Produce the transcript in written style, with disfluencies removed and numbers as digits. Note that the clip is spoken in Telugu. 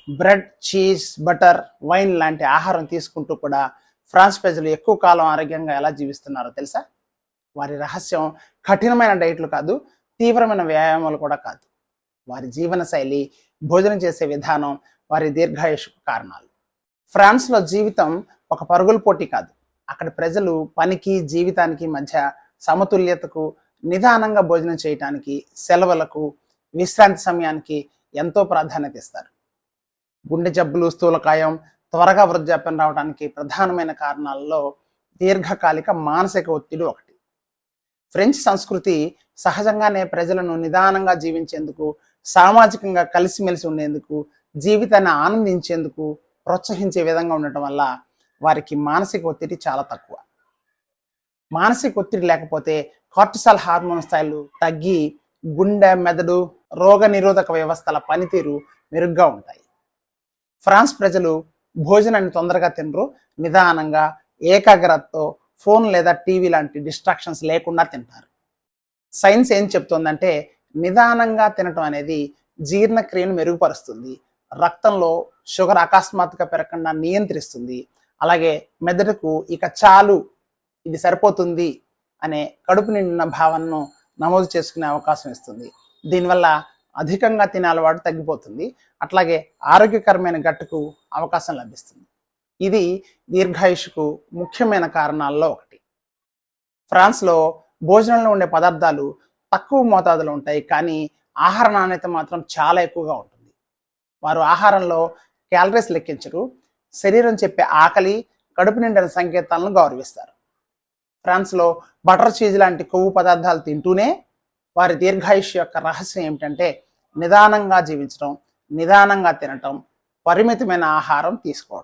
బ్రెడ్, చీజ్, బటర్, వైన్ లాంటి ఆహారం తీసుకుంటూ కూడా ఫ్రాన్స్ ప్రజలు ఎక్కువ కాలం ఆరోగ్యంగా ఎలా జీవిస్తున్నారో తెలుసా? వారి రహస్యం కఠినమైన డైట్లు కాదు, తీవ్రమైన వ్యాయామాలు కూడా కాదు. వారి జీవన శైలి, భోజనం చేసే విధానం వారి దీర్ఘాయుషకు కారణాలు. ఫ్రాన్స్లో జీవితం ఒక పరుగుల పోటీ కాదు. అక్కడ ప్రజలు పనికి, జీవితానికి మధ్య సమతుల్యతకు, నిదానంగా భోజనం చేయటానికి, సెలవులకు, విశ్రాంతి సమయానికి ఎంతో ప్రాధాన్యత ఇస్తారు. గుండె జబ్బులు, స్థూలకాయం, త్వరగా వృద్ధాప్యం రావడానికి ప్రధానమైన కారణాలలో దీర్ఘకాలిక మానసిక ఒత్తిడి ఒకటి. ఫ్రెంచ్ సంస్కృతి సహజంగానే ప్రజలను నిదానంగా జీవించేందుకు, సామాజికంగా కలిసిమెలిసి ఉండేందుకు, జీవితాన్ని ఆనందించేందుకు ప్రోత్సహించే విధంగా ఉండటం వల్ల వారికి మానసిక ఒత్తిడి చాలా తక్కువ. మానసిక ఒత్తిడి లేకపోతే కార్టిసాల్ హార్మోన్ స్థాయిలు తగ్గి గుండె, మెదడు, రోగ నిరోధక వ్యవస్థల పనితీరు మెరుగ్గా ఉంటాయి. ఫ్రాన్స్ ప్రజలు భోజనాన్ని తొందరగా తినరు, నిదానంగా, ఏకాగ్రతతో ఫోన్ లేదా టీవీ లాంటి డిస్ట్రాక్షన్స్ లేకుండా తింటారు. సైన్స్ ఏం చెప్తోందంటే నిదానంగా తినటం అనేది జీర్ణక్రియను మెరుగుపరుస్తుంది, రక్తంలో షుగర్ అకస్మాత్తుగా పెరగకుండా నియంత్రిస్తుంది, అలాగే మెదడుకు ఇక చాలు, ఇది సరిపోతుంది అనే కడుపు నిండిన భావనను నమోదు చేసుకునే అవకాశం ఇస్తుంది. దీనివల్ల అధికంగా తినే అలవాటు తగ్గిపోతుంది, అట్లాగే ఆరోగ్యకరమైన గట్టుకు అవకాశం లభిస్తుంది. ఇది దీర్ఘాయుషుకు ముఖ్యమైన కారణాల్లో ఒకటి. ఫ్రాన్స్లో భోజనంలో ఉండే పదార్థాలు తక్కువ మోతాదులో ఉంటాయి, కానీ ఆహార నాణ్యత మాత్రం చాలా ఎక్కువగా ఉంటుంది. వారు ఆహారంలో క్యాలరీస్ లెక్కించరు, శరీరం చెప్పే ఆకలి, కడుపు నిండిన సంకేతాలను గౌరవిస్తారు. ఫ్రాన్స్లో బటర్, చీజ్ లాంటి కొవ్వు పదార్థాలు తింటూనే వారి దీర్ఘాయుష్ యొక్క రహస్యం ఏమిటంటే నిదానంగా జీవించడం, నిదానంగా తినటం, పరిమితమైన ఆహారం తీసుకోవడం.